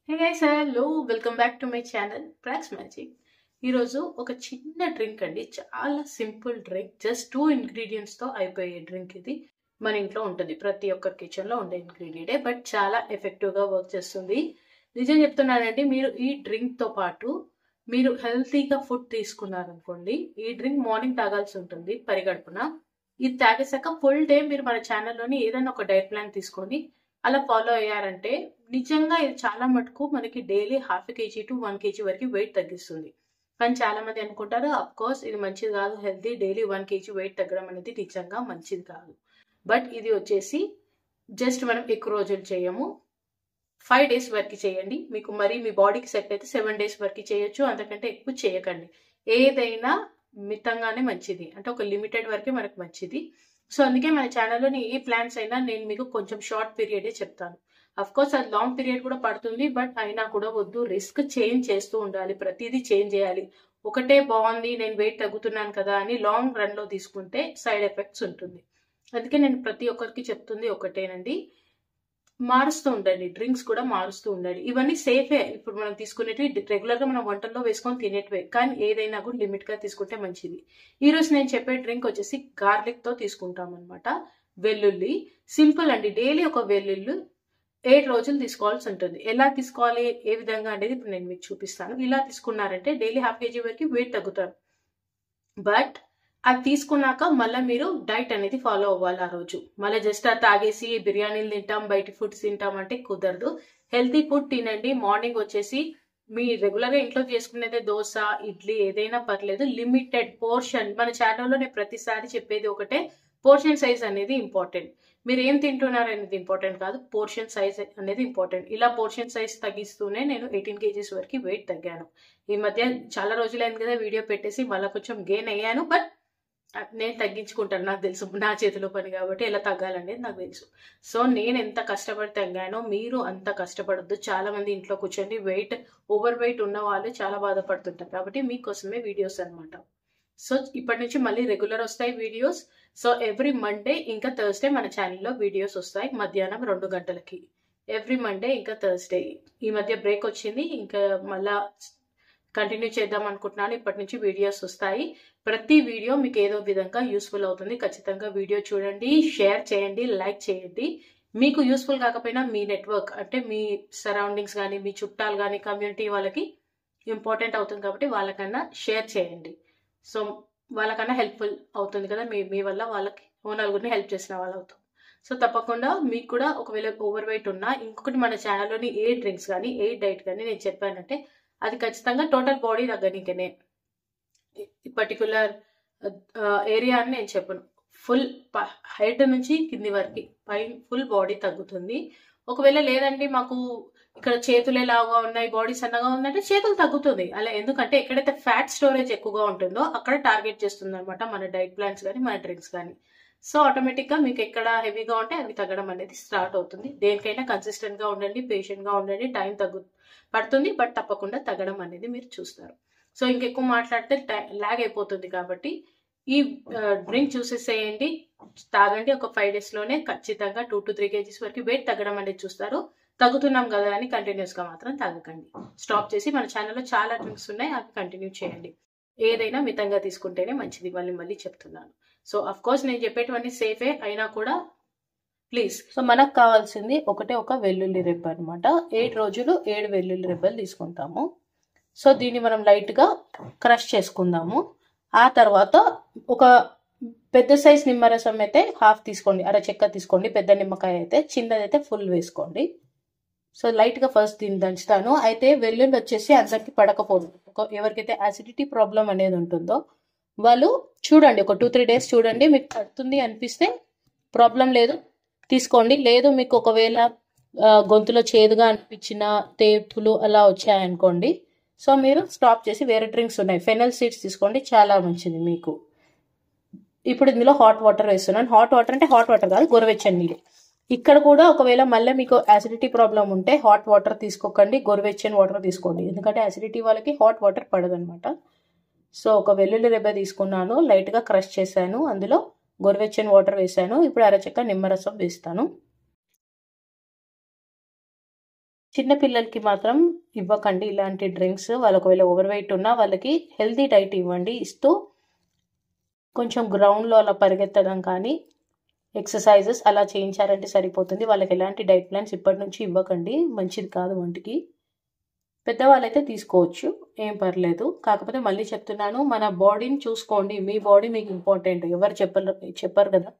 Hey guys, hello, welcome back to my channel ప్రాక్స్ magic. ఈరోజు ఒక చిన్న డ్రింక్ అండి, చాలా సింపుల్ డ్రింక్, జస్ట్ 2 ఇంగ్రీడియంట్స్తో అయిపోయే డ్రింక్. ఇది మన ఇంట్లో ఉంటుంది, ప్రతి ఒక్క కిచెన్లో ఉండే ఇంగ్రీడియంటే, బట్ చాలా ఎఫెక్టివ్గా వర్క్ చేస్తుంది. నిజం చెప్తున్నానండి, మీరు ఈ డ్రింక్తో పాటు మీరు హెల్తీగా ఫుడ్ తీసుకున్నారనుకోండి, ఈ డ్రింక్ మార్నింగ్ తాగాల్సి ఉంటుంది పరిగడుపున. ఇది తాగేసాక ఫుల్ డే మీరు మన ఛానల్లోని ఏదైనా ఒక డైట్ ప్లాన్ తీసుకోండి, అలా ఫాలో అయ్యారంటే నిజంగా ఇది చాలా మటుకు మనకి డైలీ 1/2 kg to 1 kg వరకు వెయిట్ తగ్గిస్తుంది. కానీ చాలా మంది అనుకుంటారు అఫ్ కోర్స్ ఇది మంచిది కాదు, హెల్తీ డైలీ 1 kg వెయిట్ తగ్గడం అనేది నిజంగా మంచిది కాదు. బట్ ఇది వచ్చేసి జస్ట్ మనం ఎక్కువ రోజులు చేయము, 5 days వరకు చేయండి. మీకు మరి మీ బాడీకి సెట్ అయితే 7 days వరకు చేయొచ్చు, అంతకంటే ఎక్కువ చేయకండి. ఏదైనా మితంగానే మంచిది, అంటే ఒక లిమిటెడ్ వరకే మనకు మంచిది. సో అందుకే మన ఛానల్లోని ఏ ప్లాన్స్ అయినా నేను మీకు కొంచెం షార్ట్ పీరియడే చెప్తాను. అఫ్ కోర్స్ అది లాంగ్ పీరియడ్ కూడా పడుతుంది, బట్ అయినా కూడా వద్దు, రిస్క్ చేంజ్ చేస్తూ ఉండాలి, ప్రతిదీ చేంజ్ చేయాలి. ఒకటే బాగుంది నేను వెయిట్ తగ్గుతున్నాను కదా అని లాంగ్ రన్ లో తీసుకుంటే సైడ్ ఎఫెక్ట్స్ ఉంటుంది. అందుకే నేను ప్రతి ఒక్కరికి చెప్తుంది ఒకటేనండి, మారుస్తూ ఉండండి, డ్రింక్స్ కూడా మారుస్తూ ఉండండి. ఇవన్నీ సేఫే, ఇప్పుడు మనం తీసుకునేటివి రెగ్యులర్ గా మనం వంటల్లో వేసుకొని తినేటివే, కానీ ఏదైనా కూడా లిమిట్ గా తీసుకుంటే మంచిది. ఈ రోజు నేను చెప్పే డ్రింక్ వచ్చేసి గార్లిక్ తో తీసుకుంటాం అనమాట. వెల్లుల్లి సింపుల్ అండి, డైలీ ఒక వెల్లుల్లి 8 రోజులు తీసుకోవాల్సి ఉంటుంది. ఎలా తీసుకోవాలి, ఏ విధంగా అనేది ఇప్పుడు నేను మీకు చూపిస్తాను. ఇలా తీసుకున్నారంటే డైలీ 1/2 kg వరకు వెయిట్ తగ్గుతారు. బట్ అది తీసుకున్నాక మళ్ళీ మీరు డైట్ అనేది ఫాలో అవ్వాలి. ఆ రోజు మళ్ళీ జస్ట్ అది తాగేసి బిర్యానీలు తింటాం, బయట ఫుడ్స్ తింటాం అంటే కుదరదు. హెల్తీ ఫుడ్ తినండి. మార్నింగ్ వచ్చేసి మీ రెగ్యులర్గా ఇంట్లో చేసుకునేదే దోశ, ఇడ్లీ ఏదైనా పర్లేదు, లిమిటెడ్ పోర్షన్. మన ఛానల్లో నేను ప్రతిసారి చెప్పేది ఒకటే, పోర్షన్ సైజ్ అనేది ఇంపార్టెంట్. మీరు ఏం తింటున్నారు అనేది ఇంపార్టెంట్ కాదు, పోర్షన్ సైజ్ అనేది ఇంపార్టెంట్. ఇలా పోర్షన్ సైజ్ తగ్గిస్తూనే నేను 18 kgs వరకు వెయిట్ తగ్గాను. ఈ మధ్య చాలా రోజులైంది కదా వీడియో పెట్టేసి, మళ్ళీ కొంచెం గెయిన్ అయ్యాను. బట్ నేను తగ్గించుకుంటాను, నాకు తెలుసు, నా చేతిలో పని కాబట్టి ఎలా తగ్గాలనేది నాకు తెలుసు. సో నేను ఎంత కష్టపడి తగ్గానో మీరు అంత కష్టపడద్దు. చాలా మంది ఇంట్లో కూర్చొని ఓవర్ వెయిట్ ఉన్న వాళ్ళు చాలా బాధపడుతుంటారు, కాబట్టి మీకోసమే వీడియోస్ అనమాట. సో ఇప్పటి నుంచి మళ్ళీ రెగ్యులర్ వస్తాయి వీడియోస్. సో ఎవ్రీ మండే ఇంకా థర్స్డే మన ఛానల్లో వీడియోస్ వస్తాయి మధ్యాహ్నం 2 గంటలకి. ఎవ్రీ మండే ఇంకా థర్స్డే. ఈ మధ్య బ్రేక్ వచ్చింది, ఇంకా మళ్ళా కంటిన్యూ చేద్దాం అనుకుంటున్నాను. ఇప్పటి నుంచి వీడియోస్ వస్తాయి. ప్రతి వీడియో మీకు ఏదో విధంగా యూస్ఫుల్ అవుతుంది. ఖచ్చితంగా వీడియో చూడండి, షేర్ చేయండి, లైక్ చేయండి. మీకు యూస్ఫుల్ కాకపోయినా మీ నెట్వర్క్ అంటే మీ సరౌండింగ్స్ కానీ, మీ చుట్టాలు కానీ, కమ్యూనిటీ వాళ్ళకి ఇంపార్టెంట్ అవుతుంది కాబట్టి వాళ్ళకన్నా షేర్ చేయండి. సో వాళ్ళకన్నా హెల్ప్ఫుల్ అవుతుంది కదా, మీ వల్ల వాళ్ళకి నలుగురిని హెల్ప్ చేసిన వాళ్ళు అవుతాం. సో తప్పకుండా మీకు కూడా ఒకవేళ ఓవర్ వెయిట్ ఉన్నా, ఇంకొకటి మన ఛానల్లోని ఏ డ్రింక్స్ కానీ ఏ డైట్ కానీ నేను చెప్పానంటే అది ఖచ్చితంగా టోటల్ బాడీ తగ్గనికనే, పర్టికులర్ ఏరియా అని నేను చెప్పను. ఫుల్ హెడ్ నుంచి కింది వరకు పైన ఫుల్ బాడీ తగ్గుతుంది. ఒకవేళ లేదండి మాకు ఇక్కడ చేతులే లావుగా ఉన్నాయి, బాడీ సన్నగా ఉందంటే చేతులు తగ్గుతుంది. అలా ఎందుకంటే ఎక్కడైతే ఫ్యాట్ స్టోరేజ్ ఎక్కువగా ఉంటుందో అక్కడ టార్గెట్ చేస్తుంది అనమాట మన డైట్ ప్లాన్స్ కానీ మన డ్రింక్స్ కానీ. సో ఆటోమేటిక్గా మీకు ఎక్కడ హెవీగా ఉంటే అవి తగ్గడం అనేది స్టార్ట్ అవుతుంది. దేనికైనా కన్సిస్టెంట్గా ఉండండి, పేషెంట్గా ఉండండి, టైం పడుతుంది, బట్ తప్పకుండా తగ్గడం అనేది మీరు చూస్తారు. సో ఇంకెక్కువ మాట్లాడితే లాగ్ అయిపోతుంది, కాబట్టి ఈ డ్రింక్ చూసేసేయండి, తాగండి. ఒక 5 days లోనే ఖచ్చితంగా 2 to 3 kgs వరకు వెయిట్ తగ్గడం అనేది చూస్తారు. తగ్గుతున్నాం కదా అని కంటిన్యూస్ గా మాత్రం తాగకండి. స్టాప్ చేసి మన ఛానల్లో చాలా డ్రింక్స్ ఉన్నాయి, అవి కంటిన్యూ చేయండి. ఏదైనా మితంగా తీసుకుంటేనే మంచిది, మళ్ళీ చెప్తున్నాను. సో అఫ్ కోర్స్ నేను చెప్పేటువంటి సేఫే అయినా కూడా ప్లీజ్. సో మనకు కావాల్సింది ఒక వెల్లుల్లి రెబ్బ అనమాట. 7 రోజులు 7 వెల్లుల్లి రెబ్బలు తీసుకుంటాము. సో దీన్ని మనం లైట్ గా క్రష్ చేసుకుందాము. ఆ తర్వాత ఒక పెద్ద సైజ్ నిమ్మరసం అయితే హాఫ్ తీసుకోండి, అరచెక్క తీసుకోండి. పెద్ద నిమ్మకాయ అయితే, చిన్నదైతే ఫుల్ వేసుకోండి. సో లైట్ గా ఫస్ట్ దీన్ని దంచుతాను. అయితే వెల్లుల్లి వచ్చేసి అందరికి పడకపోదు. ఎవరికైతే యాసిడిటీ ప్రాబ్లం అనేది ఉంటుందో వాళ్ళు చూడండి, ఒక 2-3 days చూడండి, మీకు పడుతుంది అనిపిస్తే ప్రాబ్లం లేదు తీసుకోండి. లేదు మీకు ఒకవేళ గొంతులో చేదుగా అనిపించిన, తేపులు అలా వచ్చాయనుకోండి, సో మీరు స్టాప్ చేసి వేరే డ్రింక్స్ ఉన్నాయి, ఫెనల్ సీడ్స్ తీసుకోండి, చాలా మంచిది మీకు. ఇప్పుడు ఇందులో హాట్ వాటర్ వేస్తున్నాను. హాట్ వాటర్ అంటే హాట్ వాటర్ కాదు, గోరువెచ్చని నీళ్ళు. ఇక్కడ కూడా ఒకవేళ మళ్ళీ మీకు యాసిడిటీ ప్రాబ్లం ఉంటే హాట్ వాటర్ తీసుకోకండి, గోరువెచ్చని వాటర్ తీసుకోండి, ఎందుకంటే యాసిడిటీ వాళ్ళకి హాట్ వాటర్ పడదనమాట. సో ఒక వెల్లుల్లి రెబ్బ తీసుకున్నాను, లైట్గా క్రష్ చేశాను, అందులో గోరువెచ్చని వాటర్ వేసాను. ఇప్పుడు అరచెక్క నిమ్మరసం వేస్తాను. చిన్న పిల్లలకి మాత్రం ఇవ్వకండి ఇలాంటి డ్రింక్స్. వాళ్ళు ఒకవేళ ఓవర్ వెయిట్ ఉన్నా వాళ్ళకి హెల్తీ డైట్ ఇవ్వండి. ఇస్తూ కొంచెం గ్రౌండ్లో అలా పరిగెత్తడం కానీ ఎక్సర్సైజెస్ అలా చేయించారంటే సరిపోతుంది. వాళ్ళకి ఎలాంటి డైట్ ప్లాన్స్ ఇప్పటి నుంచి ఇవ్వకండి, మంచిది కాదు ఒంటికి. పెద్దవాళ్ళైతే తీసుకోవచ్చు, ఏం పర్లేదు. కాకపోతే మళ్ళీ చెప్తున్నాను, మన బాడీని చూసుకోండి. మీ బాడీ మీకు ఇంపార్టెంట్, ఎవరు చెప్పరు కదా.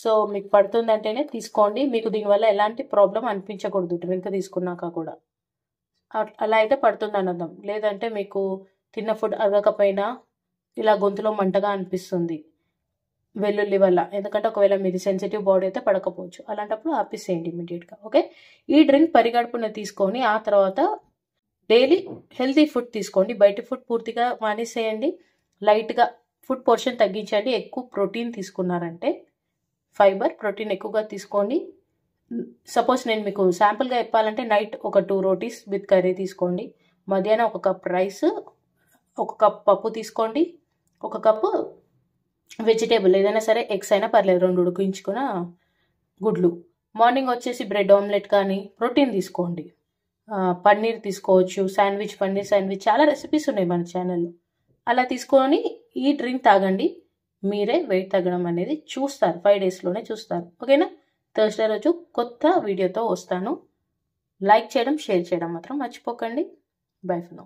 సో మీకు పడుతుందంటేనే తీసుకోండి. మీకు దీనివల్ల ఎలాంటి ప్రాబ్లం అనిపించకూడదు డ్రింక్ తీసుకున్నాక కూడా. అలా అయితే పడుతుంది అన్నదం. లేదంటే మీకు తిన్న ఫుడ్ అరగకపోయినా ఇలా గొంతులో మంటగా అనిపిస్తుంది వెల్లుల్లి వల్ల. ఎందుకంటే ఒకవేళ మీది సెన్సిటివ్ బాడీ అయితే పడకపోవచ్చు. అలాంటప్పుడు ఆపేసేయండి ఇమీడియట్గా. ఓకే, ఈ డ్రింక్ పరిగడుపున తీసుకొని ఆ తర్వాత డైలీ హెల్తీ ఫుడ్ తీసుకోండి. బయట ఫుడ్ పూర్తిగా మానేసేయండి. లైట్గా ఫుడ్ పోర్షన్ తగ్గించండి. ఎక్కువ ప్రోటీన్ తీసుకున్నారంటే ఫైబర్, ప్రోటీన్ ఎక్కువగా తీసుకోండి. సపోజ్ నేను మీకు శాంపుల్గా చెప్పాలంటే నైట్ ఒక 2 రోటీస్ విత్ కర్రీ తీసుకోండి. మధ్యాహ్నం 1 కప్ రైస్, 1 కప్ పప్పు తీసుకోండి. 1 కప్పు వెజిటేబుల్ ఏదైనా సరే, ఎగ్స్ అయినా పర్లేదు, 2 ఉడికించుకున్న గుడ్లు. మార్నింగ్ వచ్చేసి బ్రెడ్ ఆమ్లెట్ కానీ ప్రోటీన్ తీసుకోండి. పన్నీర్ తీసుకోవచ్చు, శాండ్విచ్, పన్నీర్ శాండ్విచ్, చాలా రెసిపీస్ ఉన్నాయి మన ఛానల్లో. అలా తీసుకొని ఈ డ్రింక్ తాగండి. మీరే వెయిట్ తగ్గడం అనేది చూస్తారు, 5 డేస్లోనే చూస్తారు. ఓకేనా? థర్స్డే రోజు కొత్త వీడియోతో వస్తాను. లైక్ చేయడం, షేర్ చేయడం మాత్రం మర్చిపోకండి. By for now.